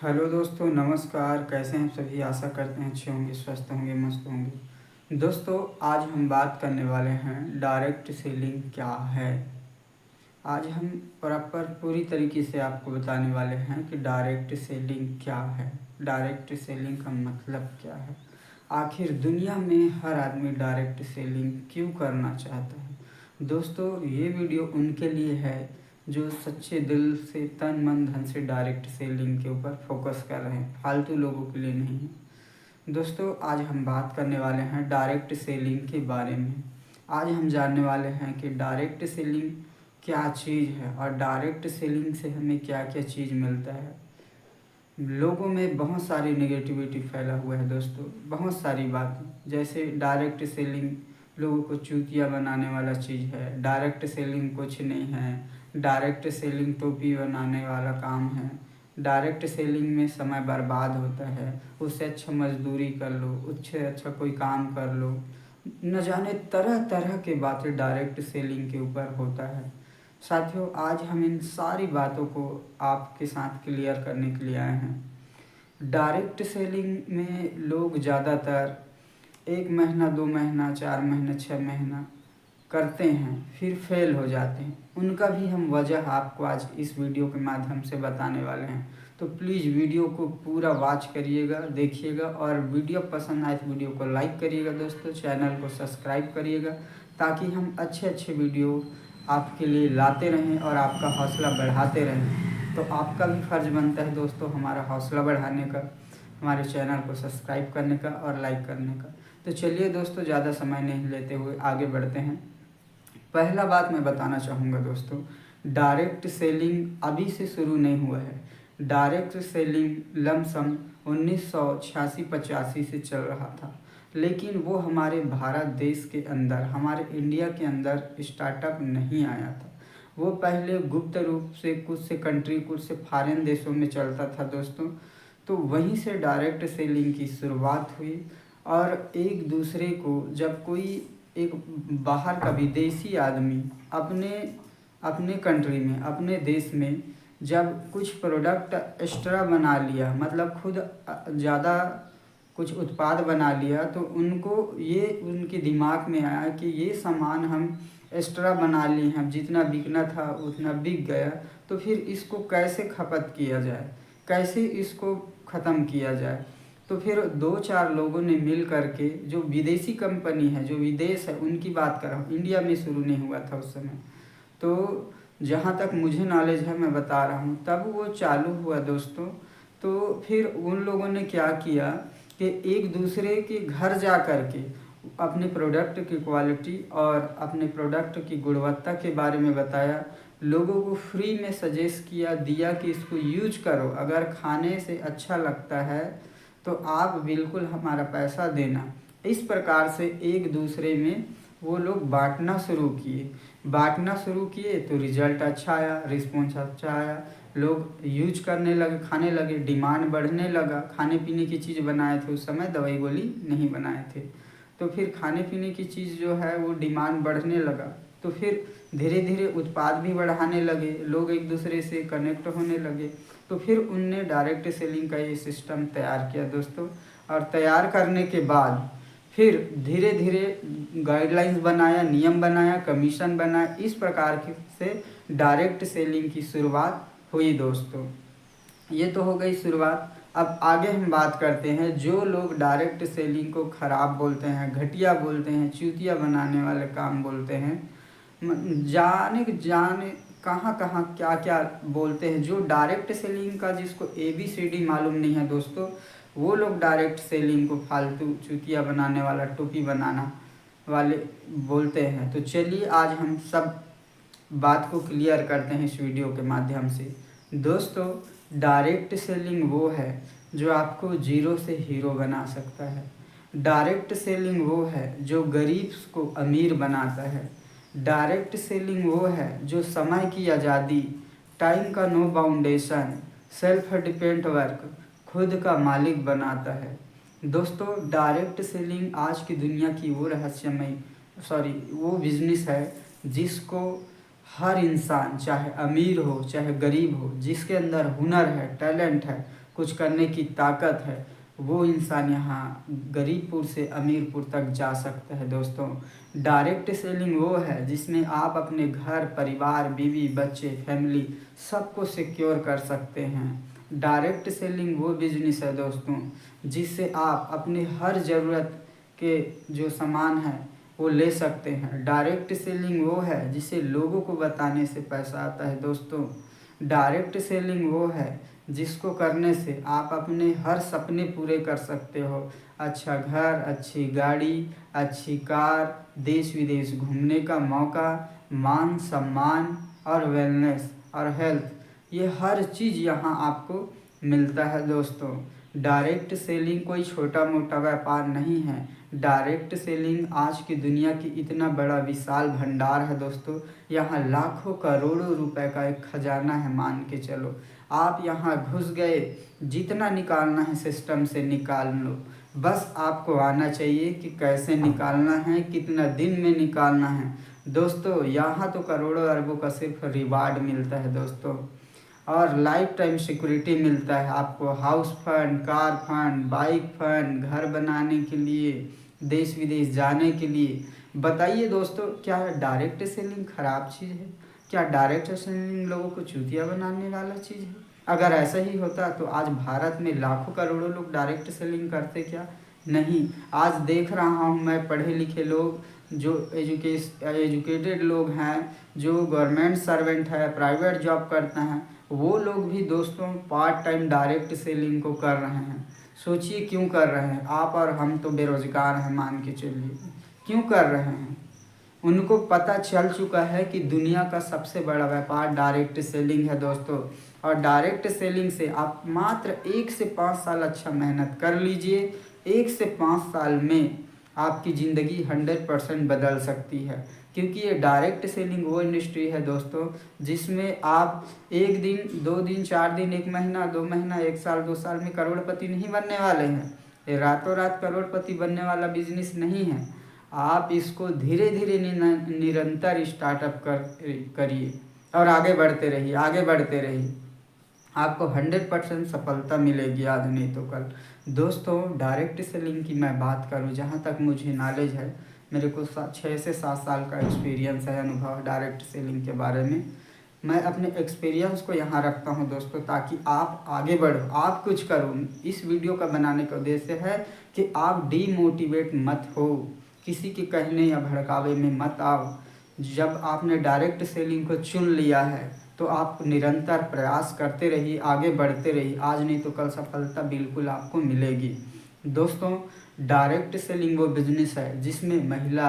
Hello दोस्तों, नमस्कार। कैसे हैं सभी? आशा करते हैं अच्छे होंगे, स्वस्थ होंगे, मस्त होंगे। दोस्तों, आज हम बात करने वाले हैं डायरेक्ट सेलिंग क्या है। आज हम प्रॉपर पूरी तरीके से आपको बताने वाले हैं कि डायरेक्ट सेलिंग क्या है, डायरेक्ट सेलिंग का मतलब क्या है, आखिर दुनिया में हर आदमी डायरेक्ट सेलिंग क्यों करना चाहता है। दोस्तों, ये वीडियो उनके लिए है जो सच्चे दिल से तन मन धन से डायरेक्ट सेलिंग के ऊपर फोकस कर रहे हैं, फालतू लोगों के लिए नहीं है। दोस्तों, आज हम बात करने वाले हैं डायरेक्ट सेलिंग के बारे में। आज हम जानने वाले हैं कि डायरेक्ट सेलिंग क्या चीज़ है और डायरेक्ट सेलिंग से हमें क्या क्या चीज़ मिलता है। लोगों में बहुत सारी नेगेटिविटी फैला हुआ है दोस्तों, बहुत सारी बातें, जैसे डायरेक्ट सेलिंग लोगों को चूतिया बनाने वाला चीज़ है, डायरेक्ट सेलिंग कुछ नहीं है, डायरेक्ट सेलिंग टोपी बनाने वाला काम है, डायरेक्ट सेलिंग में समय बर्बाद होता है, उससे अच्छा मजदूरी कर लो, उससे अच्छा कोई काम कर लो। न जाने तरह तरह के बातें डायरेक्ट सेलिंग के ऊपर होता है। साथियों, आज हम इन सारी बातों को आपके साथ क्लियर करने के लिए आए हैं। डायरेक्ट सेलिंग में लोग ज़्यादातर 1 महीना, 2 महीना, 4 महीना, 6 महीना करते हैं, फिर फेल हो जाते हैं। उनका भी हम वजह आपको आज इस वीडियो के माध्यम से बताने वाले हैं। तो प्लीज़ वीडियो को पूरा वॉच करिएगा, देखिएगा, और वीडियो पसंद आए तो वीडियो को लाइक करिएगा दोस्तों, चैनल को सब्सक्राइब करिएगा, ताकि हम अच्छे अच्छे वीडियो आपके लिए लाते रहें और आपका हौसला बढ़ाते रहें। तो आपका भी फ़र्ज़ बनता है दोस्तों हमारा हौसला बढ़ाने का, हमारे चैनल को सब्सक्राइब करने का और लाइक करने का। तो चलिए दोस्तों, ज़्यादा समय नहीं लेते हुए आगे बढ़ते हैं। पहला बात मैं बताना चाहूँगा दोस्तों, डायरेक्ट सेलिंग अभी से शुरू नहीं हुआ है। डायरेक्ट सेलिंग लमसम 1986-85 से चल रहा था, लेकिन वो हमारे भारत देश के अंदर, हमारे इंडिया के अंदर स्टार्टअप नहीं आया था। वो पहले गुप्त रूप से कुछ से कंट्री, कुछ से फॉरेन देशों में चलता था दोस्तों। तो वहीं से डायरेक्ट सेलिंग की शुरुआत हुई, और एक दूसरे को जब कोई एक बाहर का विदेशी आदमी अपने अपने कंट्री में, अपने देश में जब कुछ प्रोडक्ट एक्स्ट्रा बना लिया, मतलब खुद ज़्यादा कुछ उत्पाद बना लिया, तो उनको ये उनके दिमाग में आया कि ये सामान हम एक्स्ट्रा बना लिए हैं, जितना बिकना था उतना बिक गया, तो फिर इसको कैसे खपत किया जाए, कैसे इसको ख़त्म किया जाए। तो फिर 2-4 लोगों ने मिल करके, जो विदेशी कंपनी है, जो विदेश है, उनकी बात कर रहा हूँ, इंडिया में शुरू नहीं हुआ था उस समय। तो जहाँ तक मुझे नॉलेज है मैं बता रहा हूँ, तब वो चालू हुआ दोस्तों। तो फिर उन लोगों ने क्या किया कि एक दूसरे के घर जा कर के अपने प्रोडक्ट की क्वालिटी और अपने प्रोडक्ट की गुणवत्ता के बारे में बताया, लोगों को फ्री में सजेस्ट किया, दिया कि इसको यूज करो, अगर खाने से अच्छा लगता है तो आप बिल्कुल हमारा पैसा देना। इस प्रकार से एक दूसरे में वो लोग बांटना शुरू किए तो रिजल्ट अच्छा आया, रिस्पॉन्स अच्छा आया, लोग यूज करने लगे, खाने लगे, डिमांड बढ़ने लगा। खाने पीने की चीज़ बनाए थे उस समय, दवाई गोली नहीं बनाए थे। तो फिर खाने पीने की चीज़ जो है वो डिमांड बढ़ने लगा, तो फिर धीरे धीरे उत्पाद भी बढ़ाने लगे, लोग एक दूसरे से कनेक्ट होने लगे। तो फिर उनने डायरेक्ट सेलिंग का ये सिस्टम तैयार किया दोस्तों, और तैयार करने के बाद फिर धीरे धीरे गाइडलाइंस बनाया, नियम बनाया, कमीशन बनाया। इस प्रकार से डायरेक्ट सेलिंग की शुरुआत हुई दोस्तों। ये तो हो गई शुरुआत। अब आगे हम बात करते हैं, जो लोग डायरेक्ट सेलिंग को ख़राब बोलते हैं, घटिया बोलते हैं, चूतिया बनाने वाले काम बोलते हैं, जाने जाने कहाँ कहाँ क्या क्या बोलते हैं, जो डायरेक्ट सेलिंग का जिसको ABCD मालूम नहीं है दोस्तों, वो लोग डायरेक्ट सेलिंग को फालतू चूतिया बनाने वाला, टोपी बनाना वाले बोलते हैं। तो चलिए आज हम सब बात को क्लियर करते हैं इस वीडियो के माध्यम से। दोस्तों, डायरेक्ट सेलिंग वो है जो आपको जीरो से हीरो बना सकता है। डायरेक्ट सेलिंग वो है जो गरीब को अमीर बनाता है। डायरेक्ट सेलिंग वो है जो समय की आज़ादी, टाइम का नो बाउंडेशन, सेल्फ डिपेंड वर्क, खुद का मालिक बनाता है। दोस्तों, डायरेक्ट सेलिंग आज की दुनिया की वो बिजनेस है जिसको हर इंसान, चाहे अमीर हो चाहे गरीब हो, जिसके अंदर हुनर है, टैलेंट है, कुछ करने की ताकत है, वो इंसान यहाँ गरीबपुर से अमीरपुर तक जा सकता है। दोस्तों, डायरेक्ट सेलिंग वो है जिसमें आप अपने घर परिवार, बीवी बच्चे, फैमिली सबको सिक्योर कर सकते हैं। डायरेक्ट सेलिंग वो बिजनेस है दोस्तों जिससे आप अपने हर ज़रूरत के जो सामान है वो ले सकते हैं। डायरेक्ट सेलिंग वो है जिसे लोगों को बताने से पैसा आता है। दोस्तों, डायरेक्ट सेलिंग वो है जिसको करने से आप अपने हर सपने पूरे कर सकते हो। अच्छा घर, अच्छी गाड़ी, अच्छी कार, देश विदेश घूमने का मौका, मान सम्मान और वेलनेस और हेल्थ, ये हर चीज़ यहाँ आपको मिलता है। दोस्तों, डायरेक्ट सेलिंग कोई छोटा मोटा व्यापार नहीं है। डायरेक्ट सेलिंग आज की दुनिया की इतना बड़ा विशाल भंडार है दोस्तों। यहाँ लाखों करोड़ों रुपए का एक खजाना है, मान के चलो। आप यहाँ घुस गए, जितना निकालना है सिस्टम से निकाल लो। बस आपको आना चाहिए कि कैसे निकालना है, कितना दिन में निकालना है। दोस्तों, यहाँ तो करोड़ों अरबों का सिर्फ रिवार्ड मिलता है दोस्तों, और लाइफ टाइम सिक्योरिटी मिलता है आपको। House fund, car fund, bike fund, घर बनाने के लिए, देश विदेश जाने के लिए। बताइए दोस्तों, क्या डायरेक्ट सेलिंग खराब चीज़ है? क्या डायरेक्ट सेलिंग लोगों को चूतिया बनाने वाला चीज़ है? अगर ऐसा ही होता तो आज भारत में लाखों करोड़ों लोग डायरेक्ट सेलिंग करते क्या? नहीं। आज देख रहा हूँ मैं, पढ़े लिखे लोग जो एजुकेटेड लोग हैं, जो गवर्नमेंट सर्वेंट है, प्राइवेट जॉब करते हैं, वो लोग भी दोस्तों पार्ट टाइम डायरेक्ट सेलिंग को कर रहे हैं। सोचिए क्यों कर रहे हैं? आप और हम तो बेरोजगार हैं, मान के चलिए। क्यों कर रहे हैं? उनको पता चल चुका है कि दुनिया का सबसे बड़ा व्यापार डायरेक्ट सेलिंग है दोस्तों। और डायरेक्ट सेलिंग से आप मात्र 1 से 5 साल अच्छा मेहनत कर लीजिए, 1 से 5 साल में आपकी ज़िंदगी 100% बदल सकती है। क्योंकि ये डायरेक्ट सेलिंग वो इंडस्ट्री है दोस्तों जिसमें आप 1 दिन, 2 दिन, 4 दिन, 1 महीना, 2 महीना, 1 साल, 2 साल में करोड़पति नहीं बनने वाले हैं। ये रातों रात करोड़पति बनने वाला बिजनेस नहीं है। आप इसको धीरे धीरे निरंतर स्टार्टअप करिए और आगे बढ़ते रहिए, आगे बढ़ते रहिए। आपको 100% सफलता मिलेगी आज नहीं तो कल। दोस्तों, डायरेक्ट सेलिंग की मैं बात करूं, जहां तक मुझे नॉलेज है, मेरे को 6 से 7 साल का एक्सपीरियंस है, अनुभव डायरेक्ट सेलिंग के बारे में। मैं अपने एक्सपीरियंस को यहाँ रखता हूँ दोस्तों, ताकि आप आगे बढ़ो, आप कुछ करो। इस वीडियो का बनाने का उद्देश्य है कि आप डीमोटिवेट मत हो, किसी के कहने या भड़कावे में मत आओ। जब आपने डायरेक्ट सेलिंग को चुन लिया है तो आप निरंतर प्रयास करते रहिए, आगे बढ़ते रहिए। आज नहीं तो कल सफलता बिल्कुल आपको मिलेगी। दोस्तों, डायरेक्ट सेलिंग वो बिजनेस है जिसमें महिला,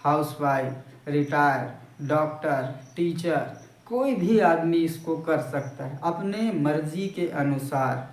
हाउसवाइफ, रिटायर, डॉक्टर, टीचर, कोई भी आदमी इसको कर सकता है अपने मर्जी के अनुसार।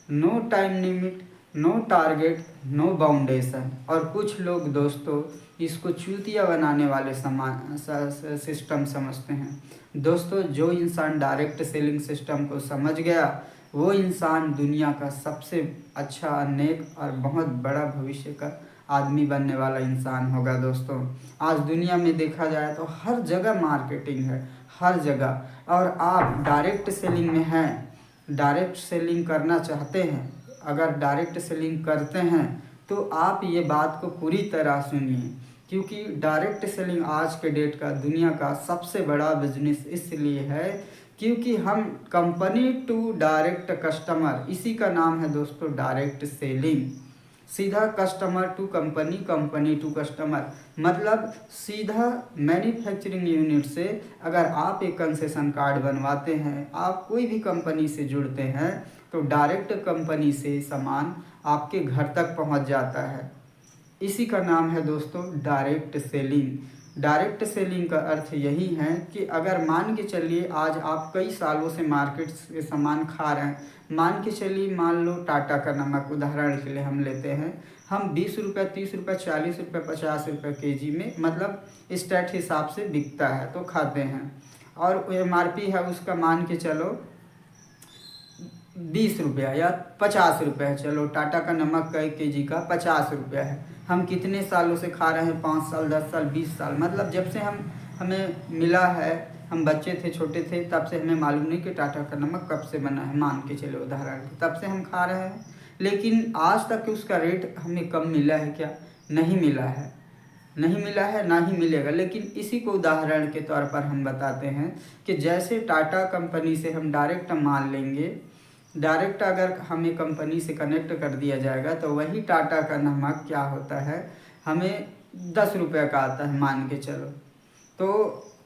No time limit, no target, no boundation. और कुछ लोग दोस्तों इसको चूतिया बनाने वाले सिस्टम समझते हैं। दोस्तों, जो इंसान डायरेक्ट सेलिंग सिस्टम को समझ गया वो इंसान दुनिया का सबसे अच्छा, नेक और बहुत बड़ा भविष्य का आदमी बनने वाला इंसान होगा। दोस्तों, आज दुनिया में देखा जाए तो हर जगह मार्केटिंग है, हर जगह। और आप डायरेक्ट सेलिंग में हैं, डायरेक्ट सेलिंग करना चाहते हैं, अगर डायरेक्ट सेलिंग करते हैं तो आप ये बात को पूरी तरह सुनिए, क्योंकि डायरेक्ट सेलिंग आज के डेट का दुनिया का सबसे बड़ा बिजनेस इसलिए है क्योंकि हम कंपनी टू डायरेक्ट कस्टमर, इसी का नाम है दोस्तों डायरेक्ट सेलिंग। सीधा customer to company, company to customer, मतलब सीधा मैन्युफैक्चरिंग यूनिट से अगर आप एक कंसेशन कार्ड बनवाते हैं, आप कोई भी कंपनी से जुड़ते हैं, तो डायरेक्ट कंपनी से सामान आपके घर तक पहुंच जाता है। इसी का नाम है दोस्तों डायरेक्ट सेलिंग। डायरेक्ट सेलिंग का अर्थ यही है कि अगर मान के चलिए आज आप कई सालों से मार्केट से सामान खा रहे हैं, मान के चलिए, मान लो टाटा का नमक उदाहरण के लिए हम लेते हैं, हम 20 रुपये, 30 रुपये, 40 रुपये, 50 रुपये केजी में, मतलब स्टेट हिसाब से बिकता है तो खाते हैं। और MRP है उसका, मान के चलो 20 रुपया या 50 रुपये है। चलो, टाटा का नमक का 1 केजी का 50 रुपया है। हम कितने सालों से खा रहे हैं? 5 साल, 10 साल, 20 साल, मतलब जब से हमें मिला है हम बच्चे थे, छोटे थे, तब से हमें मालूम नहीं कि टाटा का नमक कब से बना है, मान के चलो उदाहरण के, तब से हम खा रहे हैं, लेकिन आज तक उसका रेट हमें कम मिला है क्या? नहीं मिला है, नहीं मिला है, ना ही मिलेगा। लेकिन इसी को उदाहरण के तौर पर हम बताते हैं कि जैसे टाटा कंपनी से हम डायरेक्ट माल लेंगे, डायरेक्ट अगर हमें कंपनी से कनेक्ट कर दिया जाएगा तो वही टाटा का नमक क्या होता है, हमें 10 रुपये का आता है मान के चलो। तो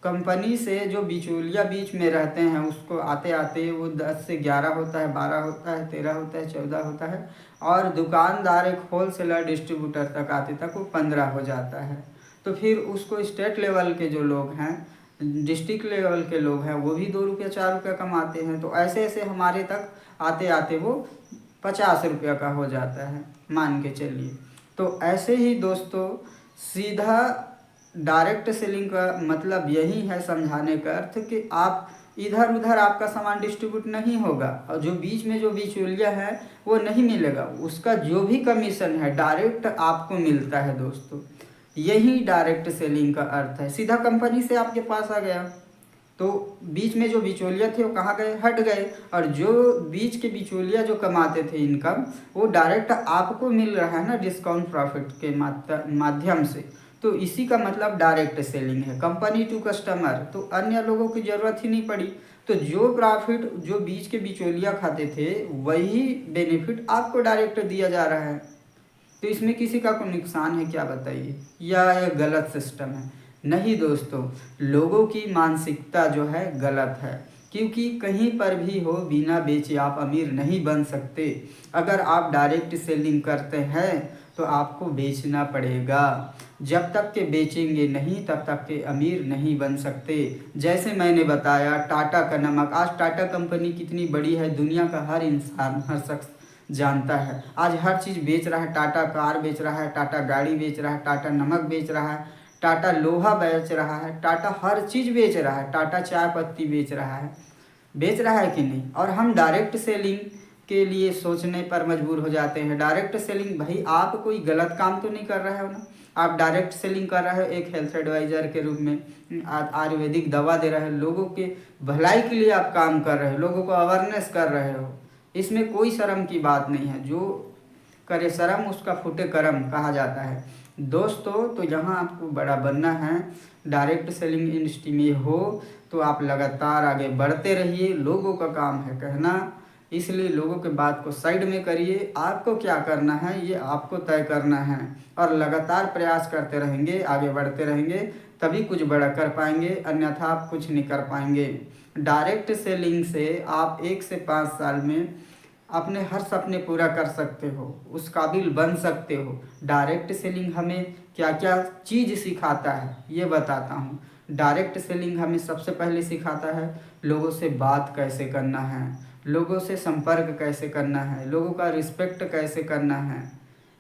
कंपनी से जो बिचौलिया बीच में रहते हैं उसको आते आते वो 10 से 11 होता है, 12 होता है, 13 होता है, 14 होता है, और दुकानदार एक होलसेलर डिस्ट्रीब्यूटर तक आते तक वो 15 हो जाता है। तो फिर उसको स्टेट लेवल के जो लोग हैं, डिस्ट्रिक्ट लेवल के लोग हैं, वो भी 2 रुपये 4 रुपये कमाते हैं। तो ऐसे ऐसे हमारे तक आते आते वो 50 रुपये का हो जाता है मान के चलिए। तो ऐसे ही दोस्तों सीधा डायरेक्ट सेलिंग का मतलब यही है समझाने का अर्थ कि आप इधर उधर आपका सामान डिस्ट्रीब्यूट नहीं होगा, और जो बीच में जो बिचौलिया है वो नहीं मिलेगा, उसका जो भी कमीशन है डायरेक्ट आपको मिलता है दोस्तों। यही डायरेक्ट सेलिंग का अर्थ है। सीधा कंपनी से आपके पास आ गया, तो बीच में जो बिचौलिया थे वो कहाँ गए? हट गए, और जो बीच के बिचौलिया जो कमाते थे इनकम, वो डायरेक्ट आपको मिल रहा है ना डिस्काउंट प्रॉफिट के माध्यम से। तो इसी का मतलब डायरेक्ट सेलिंग है, कंपनी टू कस्टमर। तो अन्य लोगों की ज़रूरत ही नहीं पड़ी। तो जो प्रॉफिट जो बीच के बिचौलिया खाते थे वही बेनिफिट आपको डायरेक्ट दिया जा रहा है। तो इसमें किसी का कोई नुकसान है क्या बताइए, या यह गलत सिस्टम है? नहीं दोस्तों, लोगों की मानसिकता जो है गलत है, क्योंकि कहीं पर भी हो बिना बेचे आप अमीर नहीं बन सकते। अगर आप डायरेक्ट सेलिंग करते हैं तो आपको बेचना पड़ेगा, जब तक के बेचेंगे नहीं तब तक के अमीर नहीं बन सकते। जैसे मैंने बताया टाटा का नमक, आज टाटा कंपनी कितनी बड़ी है, दुनिया का हर इंसान हर शख्स जानता है। आज हर चीज़ बेच रहा है, टाटा कार बेच रहा है, टाटा गाड़ी बेच रहा है, टाटा नमक बेच रहा है, टाटा लोहा बेच रहा है, टाटा हर चीज़ बेच रहा है, टाटा चाय पत्ती बेच रहा है कि नहीं? और हम डायरेक्ट सेलिंग के लिए सोचने पर मजबूर हो जाते हैं। डायरेक्ट सेलिंग, भाई आप कोई गलत काम तो नहीं कर रहे हो ना? आप डायरेक्ट सेलिंग कर रहे हो एक हेल्थ एडवाइज़र के रूप में, आयुर्वेदिक दवा दे रहे हो, लोगों के भलाई के लिए आप काम कर रहे हो, लोगों को अवेयरनेस कर रहे हो, इसमें कोई शर्म की बात नहीं है। जो करे शर्म उसका फूटे कर्म कहा जाता है दोस्तों। तो यहाँ आपको बड़ा बनना है, डायरेक्ट सेलिंग इंडस्ट्री में हो तो आप लगातार आगे बढ़ते रहिए। लोगों का काम है कहना, इसलिए लोगों के बात को साइड में करिए। आपको क्या करना है ये आपको तय करना है, और लगातार प्रयास करते रहेंगे, आगे बढ़ते रहेंगे, तभी कुछ बड़ा कर पाएंगे, अन्यथा आप कुछ नहीं कर पाएंगे। डायरेक्ट सेलिंग से आप 1 से 5 साल में अपने हर सपने पूरा कर सकते हो, उस काबिल बन सकते हो। डायरेक्ट सेलिंग हमें क्या क्या चीज़ सिखाता है ये बताता हूँ। डायरेक्ट सेलिंग हमें सबसे पहले सिखाता है लोगों से बात कैसे करना है, लोगों से संपर्क कैसे करना है, लोगों का रिस्पेक्ट कैसे करना है।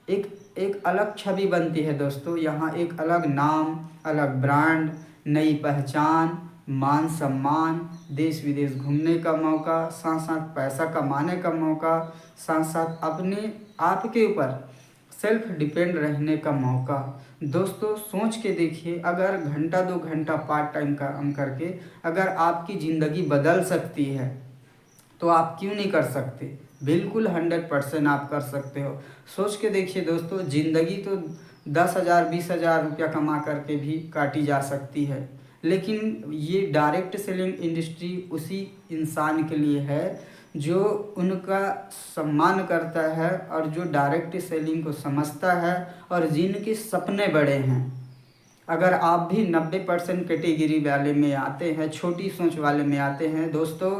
एक अलग छवि बनती है दोस्तों, यहाँ एक अलग नाम, अलग ब्रांड, नई पहचान, मान सम्मान, देश विदेश घूमने का मौका, साथ साथ पैसा कमाने का मौका, साथ साथ अपने आप के ऊपर सेल्फ डिपेंड रहने का मौका। दोस्तों सोच के देखिए, अगर घंटा 2 घंटा पार्ट टाइम काम करके अगर आपकी ज़िंदगी बदल सकती है तो आप क्यों नहीं कर सकते? बिल्कुल 100% आप कर सकते हो। सोच के देखिए दोस्तों, ज़िंदगी तो 10,000 20,000 रुपया कमा करके भी काटी जा सकती है, लेकिन ये डायरेक्ट सेलिंग इंडस्ट्री उसी इंसान के लिए है जो उनका सम्मान करता है और जो डायरेक्ट सेलिंग को समझता है और जिनके सपने बड़े हैं। अगर आप भी 90% कैटेगरी वाले में आते हैं, छोटी सोच वाले में आते हैं दोस्तों,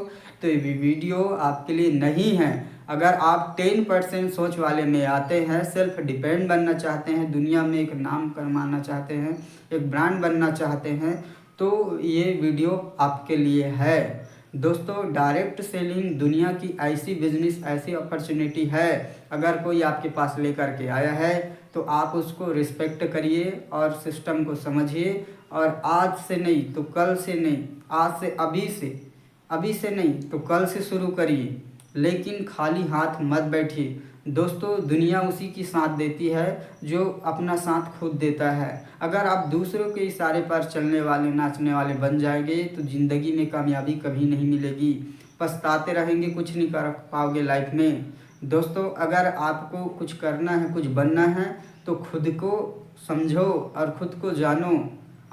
तो ये वीडियो आपके लिए नहीं है। अगर आप 10% सोच वाले में आते हैं, सेल्फ डिपेंड बनना चाहते हैं, दुनिया में एक नाम कमाना चाहते हैं, एक ब्रांड बनना चाहते हैं, तो ये वीडियो आपके लिए है दोस्तों। डायरेक्ट सेलिंग दुनिया की ऐसी बिजनेस, ऐसी अपॉर्चुनिटी है, अगर कोई आपके पास लेकर के आया है तो आप उसको रिस्पेक्ट करिए और सिस्टम को समझिए, और आज से नहीं तो कल से नहीं, आज से अभी से नहीं तो कल से शुरू करिए, लेकिन खाली हाथ मत बैठिए। दोस्तों दुनिया उसी की साथ देती है जो अपना साथ खुद देता है। अगर आप दूसरों के इशारे पर चलने वाले नाचने वाले बन जाएंगे तो ज़िंदगी में कामयाबी कभी नहीं मिलेगी, पछताते रहेंगे, कुछ नहीं कर पाओगे लाइफ में। दोस्तों अगर आपको कुछ करना है, कुछ बनना है तो खुद को समझो और खुद को जानो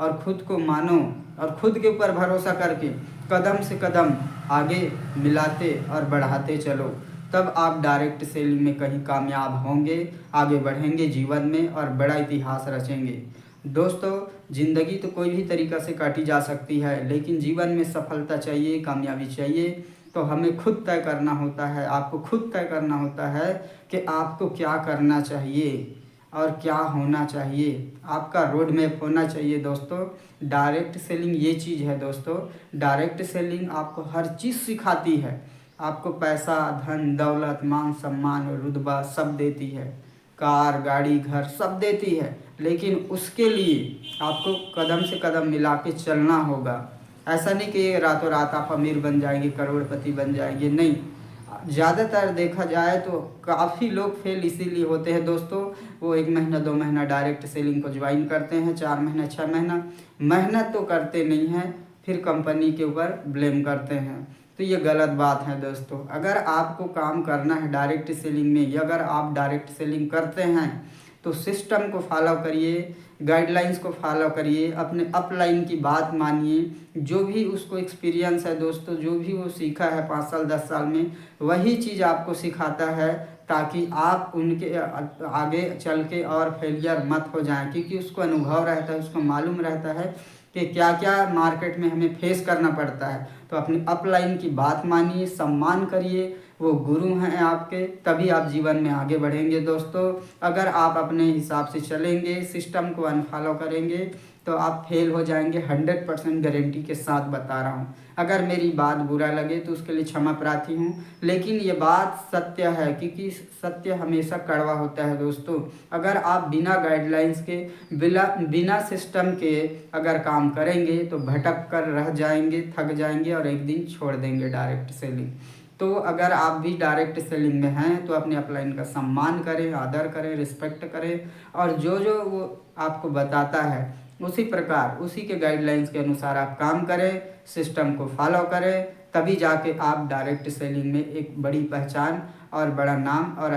और खुद को मानो और खुद के ऊपर भरोसा करके कदम से कदम आगे मिलाते और बढ़ाते चलो, तब आप डायरेक्ट सेलिंग में कहीं कामयाब होंगे, आगे बढ़ेंगे जीवन में और बड़ा इतिहास रचेंगे। दोस्तों ज़िंदगी तो कोई भी तरीक़ा से काटी जा सकती है, लेकिन जीवन में सफलता चाहिए, कामयाबी चाहिए तो हमें खुद तय करना होता है, आपको खुद तय करना होता है कि आपको क्या करना चाहिए और क्या होना चाहिए। आपका रोड मैप होना चाहिए। दोस्तों डायरेक्ट सेलिंग ये चीज़ है दोस्तों, डायरेक्ट सेलिंग आपको हर चीज़ सिखाती है। आपको पैसा, धन, दौलत, मान सम्मान, रुतबा सब देती है, कार, गाड़ी, घर सब देती है, लेकिन उसके लिए आपको कदम से कदम मिला के चलना होगा। ऐसा नहीं कि रातों रात आप अमीर बन जाएंगे, करोड़पति बन जाएंगे, नहीं। ज़्यादातर देखा जाए तो काफ़ी लोग फेल इसीलिए होते हैं दोस्तों, वो 1 महीना 2 महीना डायरेक्ट सेलिंग को ज्वाइन करते हैं, 4 महीना 6 महीना मेहनत तो करते नहीं हैं, फिर कंपनी के ऊपर ब्लेम करते हैं। तो ये गलत बात है दोस्तों। अगर आपको काम करना है डायरेक्ट सेलिंग में, या अगर आप डायरेक्ट सेलिंग करते हैं तो सिस्टम को फॉलो करिए, गाइडलाइंस को फॉलो करिए, अपने अपलाइन की बात मानिए। जो भी उसको एक्सपीरियंस है दोस्तों, जो भी वो सीखा है 5 साल 10 साल में, वही चीज़ आपको सिखाता है, ताकि आप उनके आगे चल के और फेलियर मत हो जाएं, क्योंकि उसको अनुभव रहता है, उसको मालूम रहता है कि क्या क्या मार्केट में हमें फेस करना पड़ता है। तो अपने अपलाइन की बात मानिए, सम्मान करिए, वो गुरु हैं आपके, तभी आप जीवन में आगे बढ़ेंगे दोस्तों। अगर आप अपने हिसाब से चलेंगे, सिस्टम को अनफॉलो करेंगे तो आप फेल हो जाएंगे, 100% गारंटी के साथ बता रहा हूँ। अगर मेरी बात बुरा लगे तो उसके लिए क्षमा प्रार्थी हूँ, लेकिन ये बात सत्य है, क्योंकि सत्य हमेशा कड़वा होता है दोस्तों। अगर आप बिना गाइडलाइंस के, बिना सिस्टम के अगर काम करेंगे तो भटक कर रह जाएंगे, थक जाएंगे और एक दिन छोड़ देंगे डायरेक्ट सेलिंग। तो अगर आप भी डायरेक्ट सेलिंग में हैं तो अपने अपलाइन का सम्मान करें, आदर करें, रिस्पेक्ट करें, और जो जो वो आपको बताता है उसी प्रकार, उसी के गाइडलाइंस के अनुसार आप काम करें, सिस्टम को फॉलो करें, तभी जाके आप डायरेक्ट सेलिंग में एक बड़ी पहचान और बड़ा नाम और